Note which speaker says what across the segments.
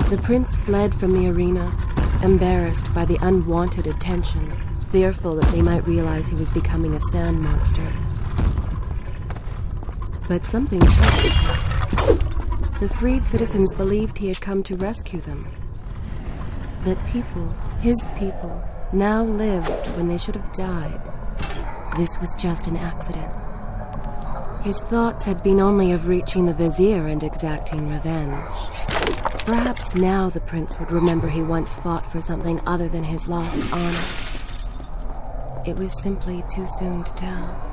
Speaker 1: The prince fled from the arena, embarrassed by the unwanted attention, fearful that they might realize he was becoming a sand monster. But something changed. The freed citizens believed he had come to rescue them. That people, his people, now lived when they should have died. This was just an accident. His thoughts had been only of reaching the vizier and exacting revenge. Perhaps now the prince would remember he once fought for something other than his lost honor. It was simply too soon to tell.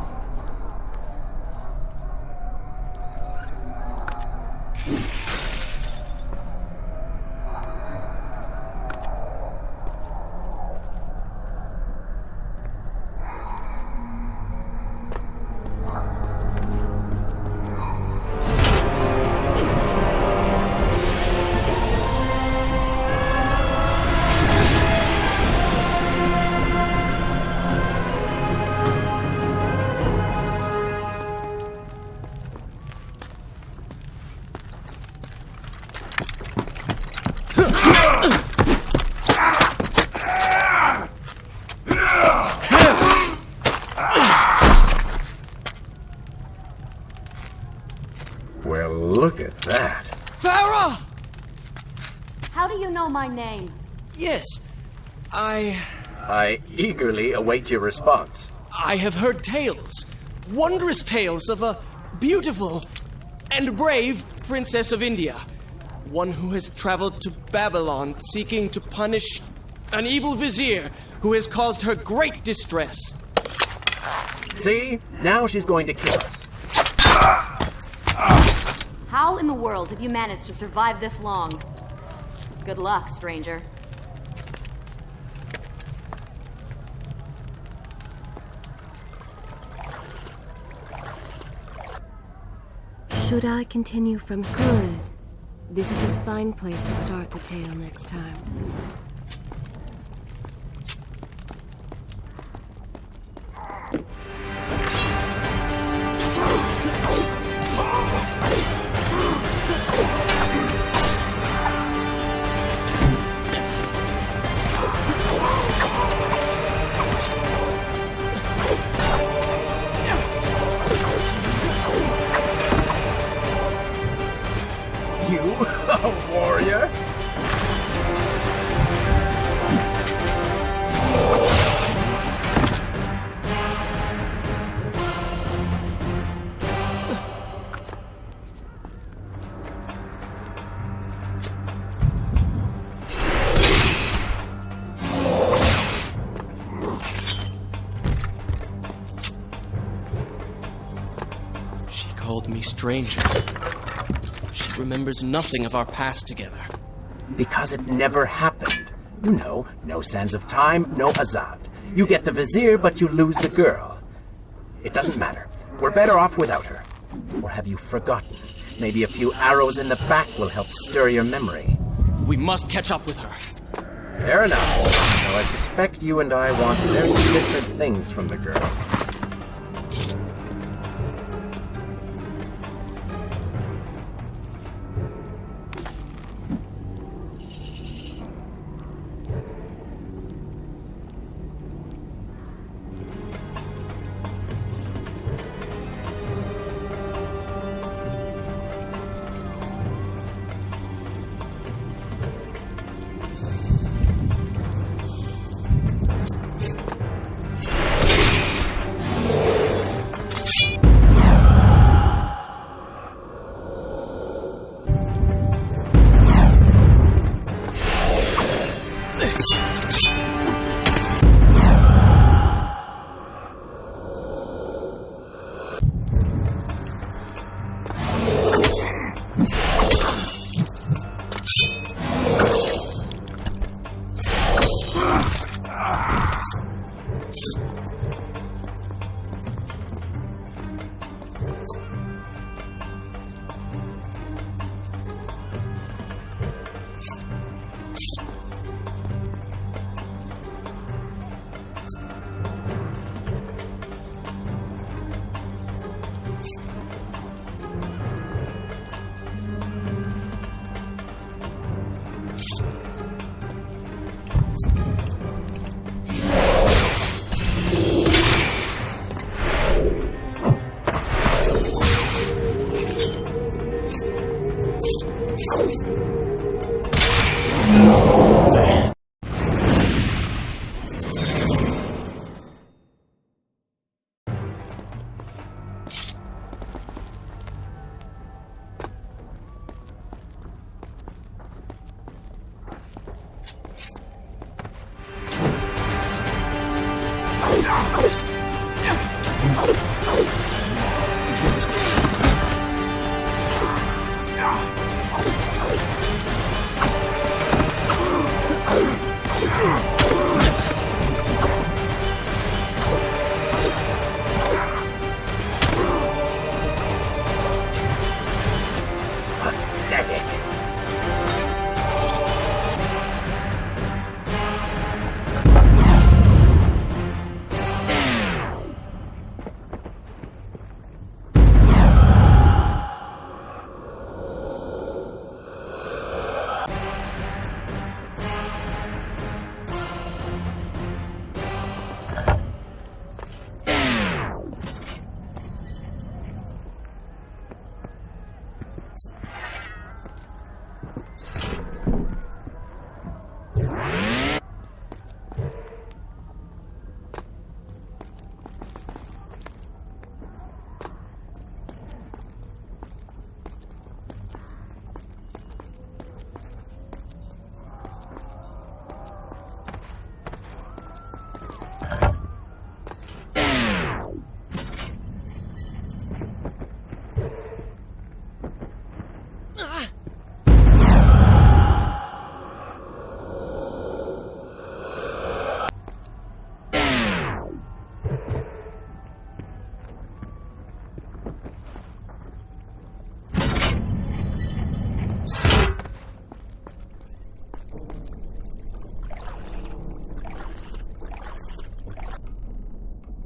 Speaker 2: Well, look at that.
Speaker 3: Farah!
Speaker 4: How do you know my name?
Speaker 3: Yes,
Speaker 2: I eagerly await your response.
Speaker 3: I have heard tales, wondrous tales of a beautiful and brave princess of India. One who has traveled to Babylon seeking to punish an evil vizier who has caused her great distress.
Speaker 2: See? Now she's going to kill us.
Speaker 4: How in the world have you managed to survive this long? Good luck, stranger.
Speaker 1: Should I continue from good? This is a fine place to start the tale next time.
Speaker 2: You, a warrior?
Speaker 3: She called me stranger. She remembers nothing of our past together.
Speaker 2: Because it never happened. You know, no sands of time, no Azad. You get the vizier, but you lose the girl. It doesn't matter. We're better off without her. Or have you forgotten? Maybe a few arrows in the back will help stir your memory.
Speaker 3: We must catch up with her.
Speaker 2: Fair enough. Now I suspect you and I want very different things from the girl.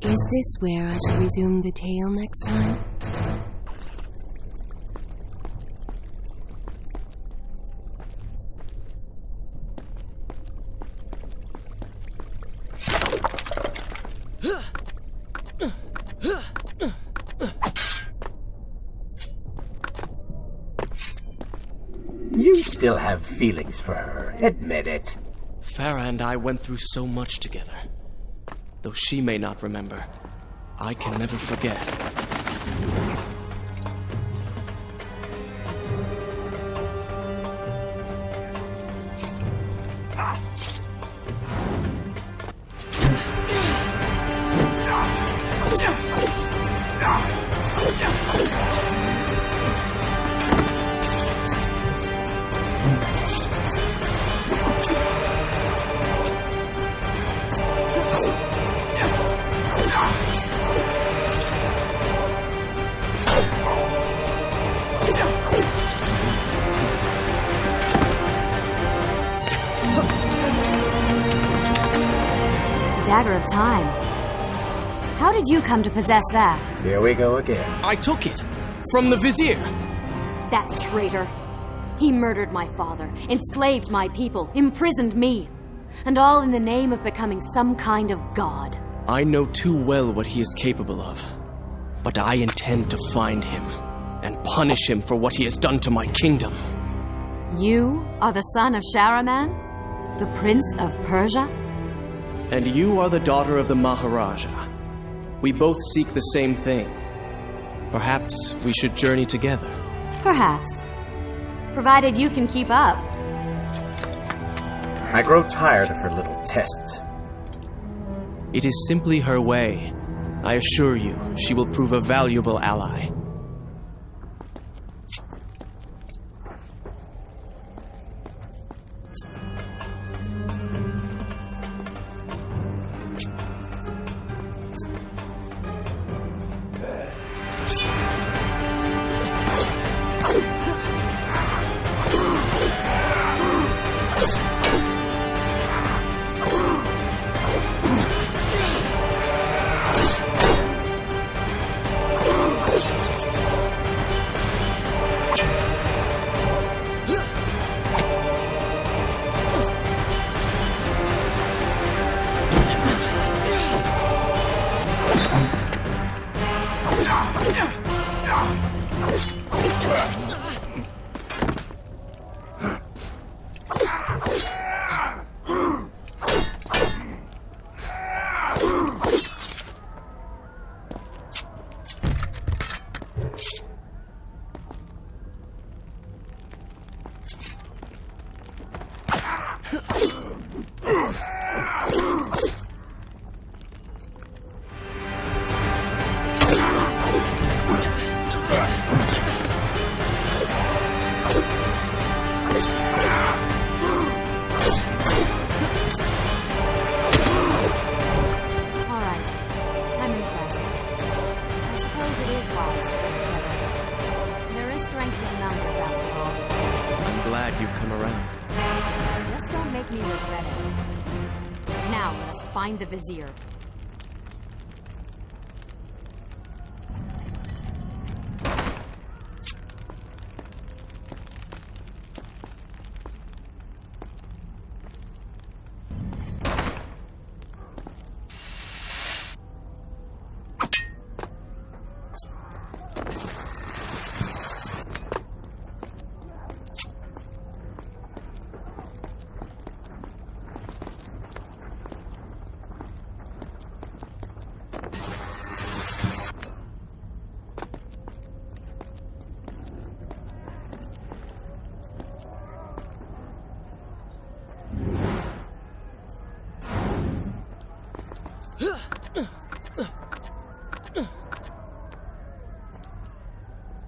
Speaker 1: Is this where I should resume the tale next time?
Speaker 2: You still have feelings for her. Admit it.
Speaker 3: Farah and I went through so much together. Though she may not remember, I can never forget.
Speaker 4: Dagger of Time. How did you come to possess that?
Speaker 2: Here we go again.
Speaker 3: I took it from the Vizier.
Speaker 4: That traitor. He murdered my father, enslaved my people, imprisoned me. And all in the name of becoming some kind of god.
Speaker 3: I know too well what he is capable of. But I intend to find him and punish him for what he has done to my kingdom.
Speaker 4: You are the son of Shahraman, the Prince of Persia?
Speaker 3: And you are the daughter of the Maharaja. We both seek the same thing. Perhaps we should journey together.
Speaker 4: Perhaps. Provided you can keep up.
Speaker 2: I grow tired of her little tests.
Speaker 3: It is simply her way. I assure you, she will prove a valuable ally.
Speaker 4: find the vizier.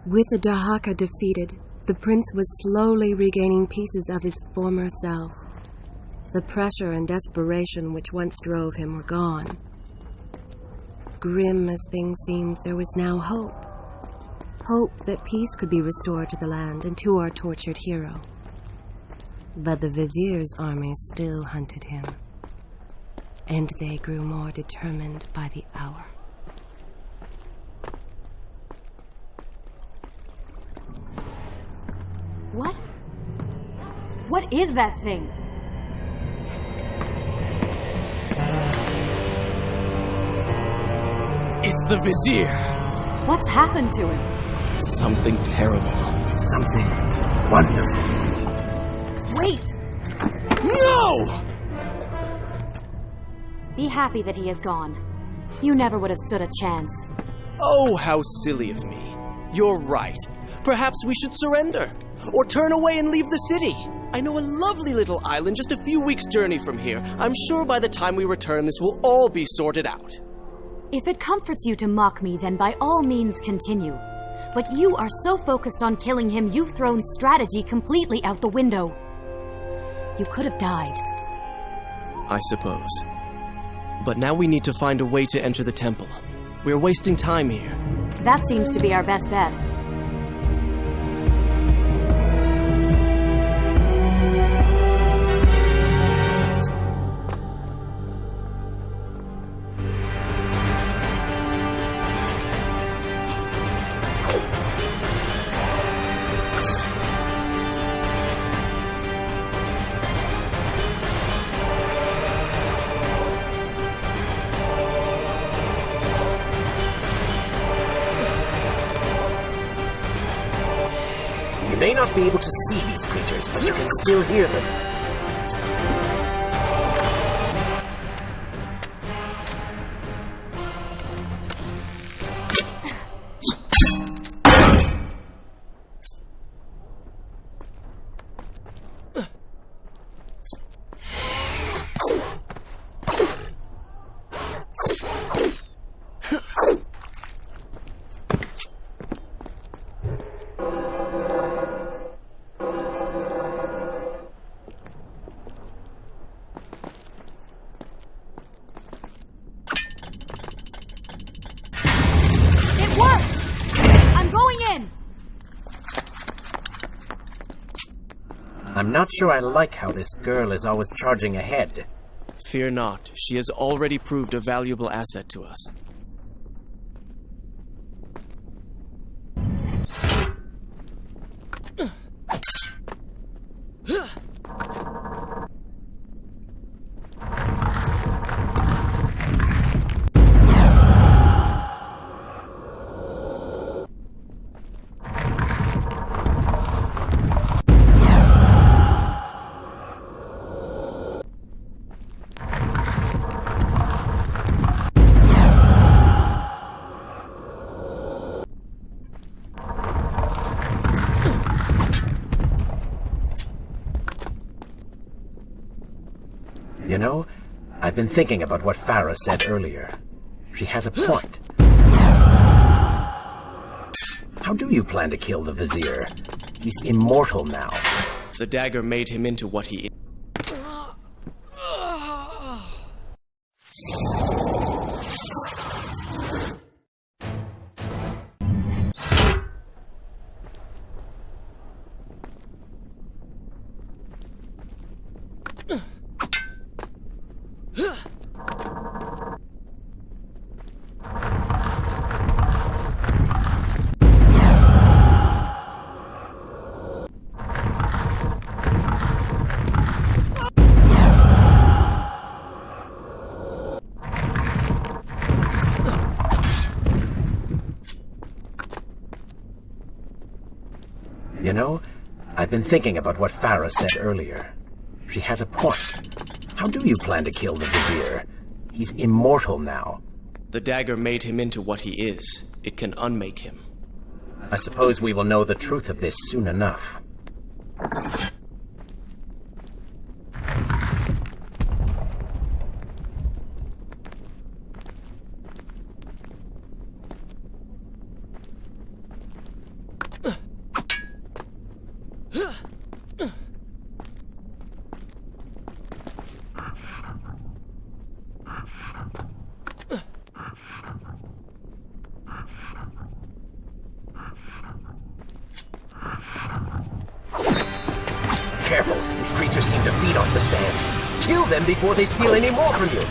Speaker 1: With the Dahaka defeated, the prince was slowly regaining pieces of his former self. The pressure and desperation which once drove him were gone. Grim as things seemed, there was now hope. Hope that peace could be restored to the land and to our tortured hero. But the vizier's army still hunted him, and they grew more determined by the hour.
Speaker 4: What? What is that thing?
Speaker 3: It's the vizier.
Speaker 4: What's happened to him?
Speaker 3: Something terrible.
Speaker 2: Something wonderful.
Speaker 4: Wait!
Speaker 3: No!
Speaker 4: Be happy that he is gone. You never would have stood a chance.
Speaker 3: Oh, how silly of me. You're right. Perhaps we should surrender. Or turn away and leave the city. I know a lovely little island just a few weeks' journey from here. I'm sure by the time we return, this will all be sorted out.
Speaker 4: If it comforts you to mock me, then by all means continue. But you are so focused on killing him, you've thrown strategy completely out the window. You could have died.
Speaker 3: I suppose. But now we need to find a way to enter the temple. We're wasting time here.
Speaker 4: That seems to be our best bet.
Speaker 2: You may not be able to see these creatures, but you can still hear them. I'm not sure I like how this girl is always charging ahead.
Speaker 3: Fear not. She has already proved a valuable asset to us.
Speaker 2: You know, I've been thinking about what Farah said earlier. She has a point. How do you plan to kill the Vizier? He's immortal now.
Speaker 3: The dagger made him into what he is.
Speaker 2: know, I've been thinking about what Farah said earlier. She has a point. How do you plan to kill the Vizier? He's immortal now.
Speaker 3: The dagger made him into what he is. It can unmake him.
Speaker 2: I suppose we will know the truth of this soon enough. Careful, these creatures seem to feed off the sands. Kill them before they steal any more from you.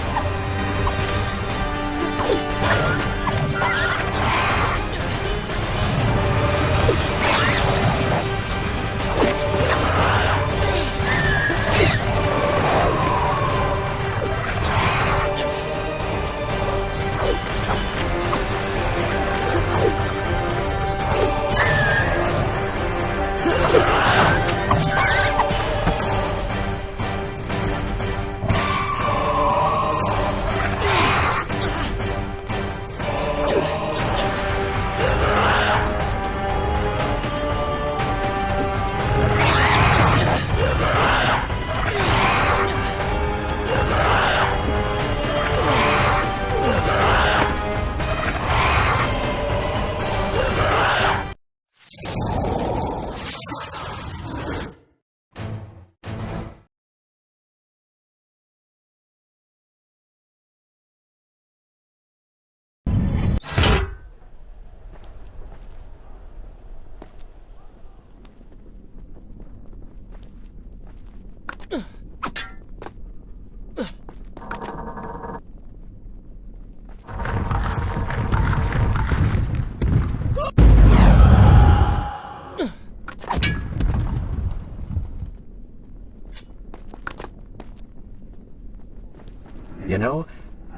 Speaker 2: You know,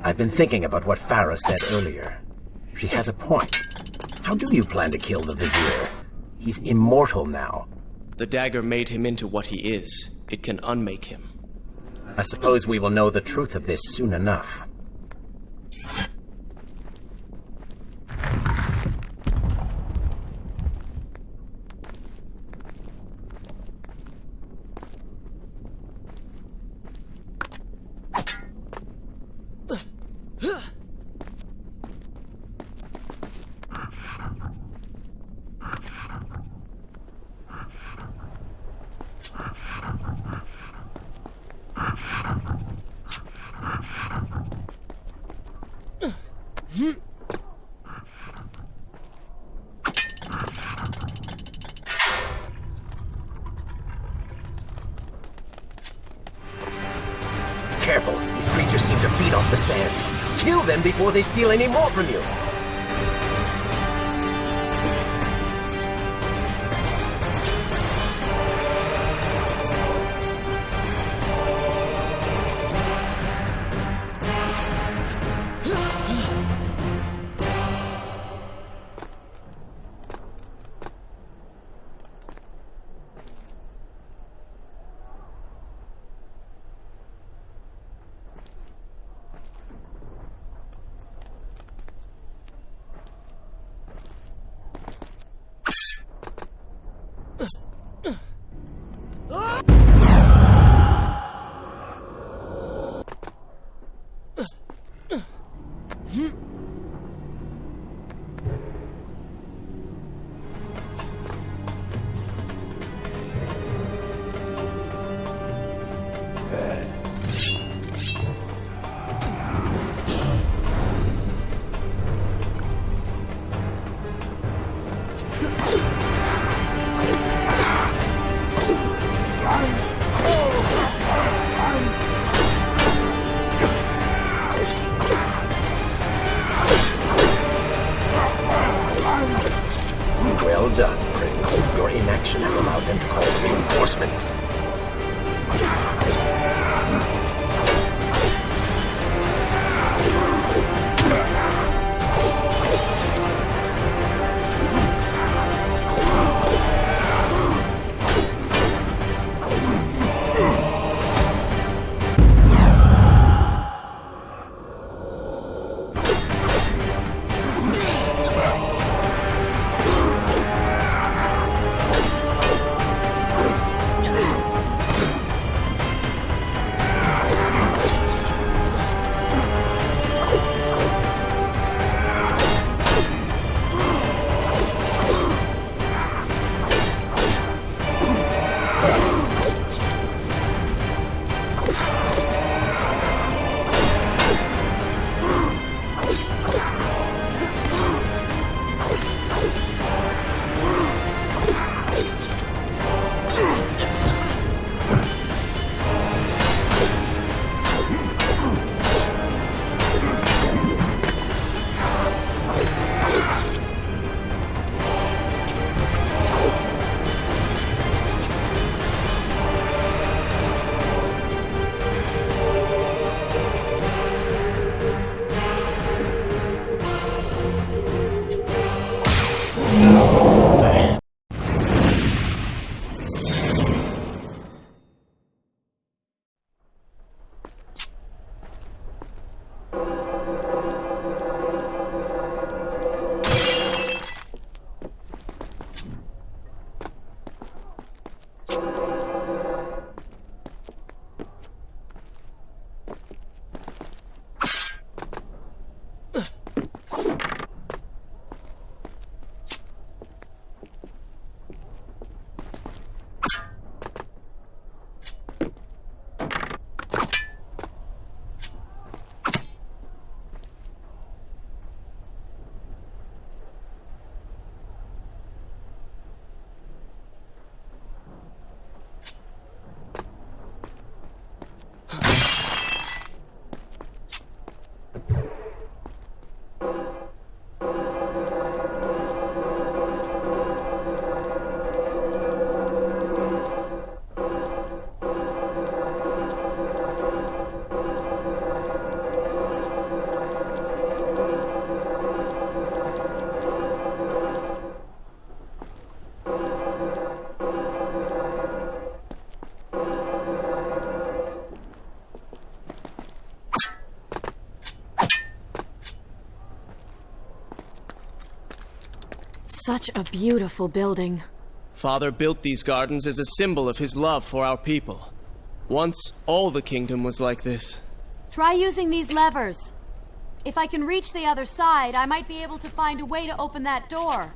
Speaker 2: I've been thinking about what Farah said earlier. She has a point. How do you plan to kill the Vizier? He's immortal now.
Speaker 3: The dagger made him into what he is. It can unmake him.
Speaker 2: I suppose we will know the truth of this soon enough. Careful, these creatures seem to feed off the sands. Kill them before they steal any more from you.
Speaker 4: Such a beautiful building.
Speaker 3: Father built these gardens as a symbol of his love for our people. Once, all the kingdom was like this.
Speaker 4: Try using these levers. If I can reach the other side, I might be able to find a way to open that door.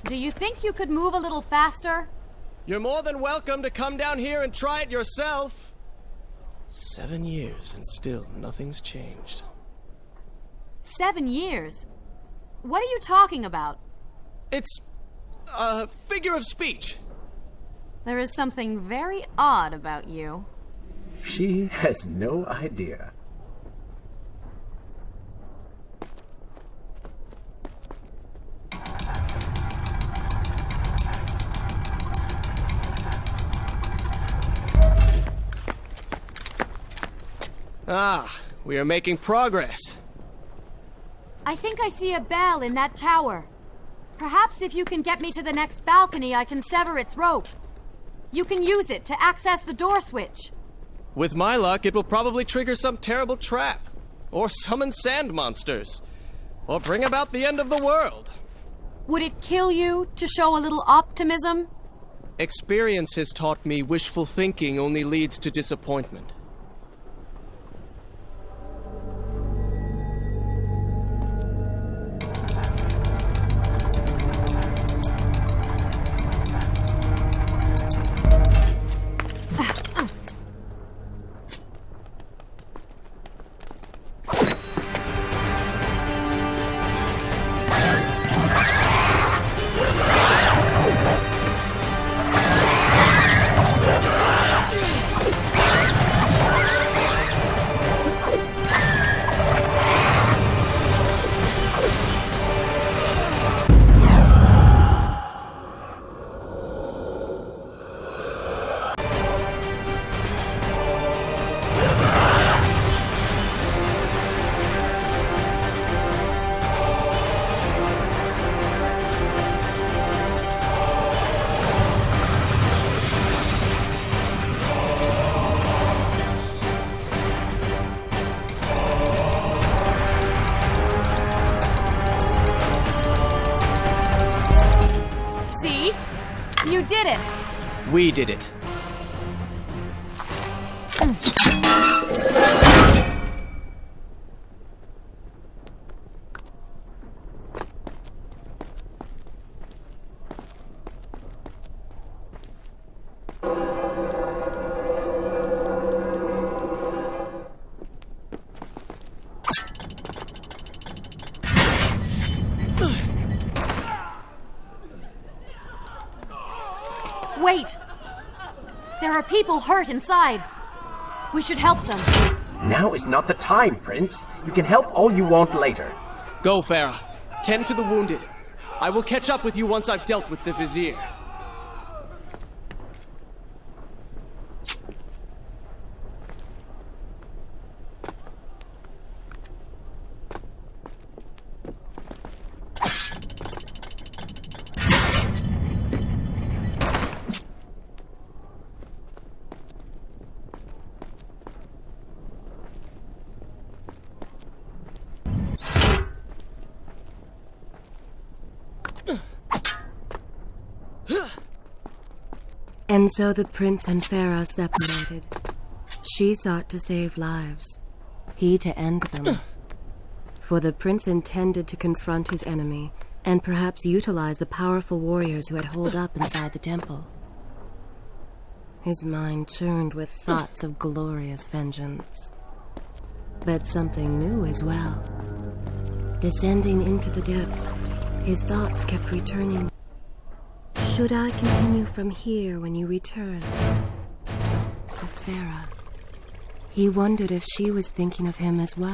Speaker 4: Do you think you could move a little faster?
Speaker 3: You're more than welcome to come down here and try it yourself. 7 years and still nothing's changed.
Speaker 4: 7 years? What are you talking about?
Speaker 3: It's a figure of speech.
Speaker 4: There is something very odd about you.
Speaker 2: She has no idea.
Speaker 3: Ah, we are making progress.
Speaker 4: I think I see a bell in that tower. Perhaps if you can get me to the next balcony, I can sever its rope. You can use it to access the door switch.
Speaker 3: With my luck, it will probably trigger some terrible trap. Or summon sand monsters. Or bring about the end of the world.
Speaker 4: Would it kill you to show a little optimism?
Speaker 3: Experience has taught me wishful thinking only leads to disappointment.
Speaker 4: You did it!
Speaker 3: We did it.
Speaker 4: Wait! There are people hurt inside. We should help them.
Speaker 2: Now is not the time, Prince. You can help all you want later.
Speaker 3: Go, Farah. Tend to the wounded. I will catch up with you once I've dealt with the Vizier.
Speaker 1: And so the prince and Farah separated. She sought to save lives, he to end them. For the prince intended to confront his enemy and perhaps utilize the powerful warriors who had holed up inside the temple. His mind churned with thoughts of glorious vengeance. But something new as well. Descending into the depths, his thoughts kept returning. Should I continue from here when you return? To Farah. He wondered if she was thinking of him as well.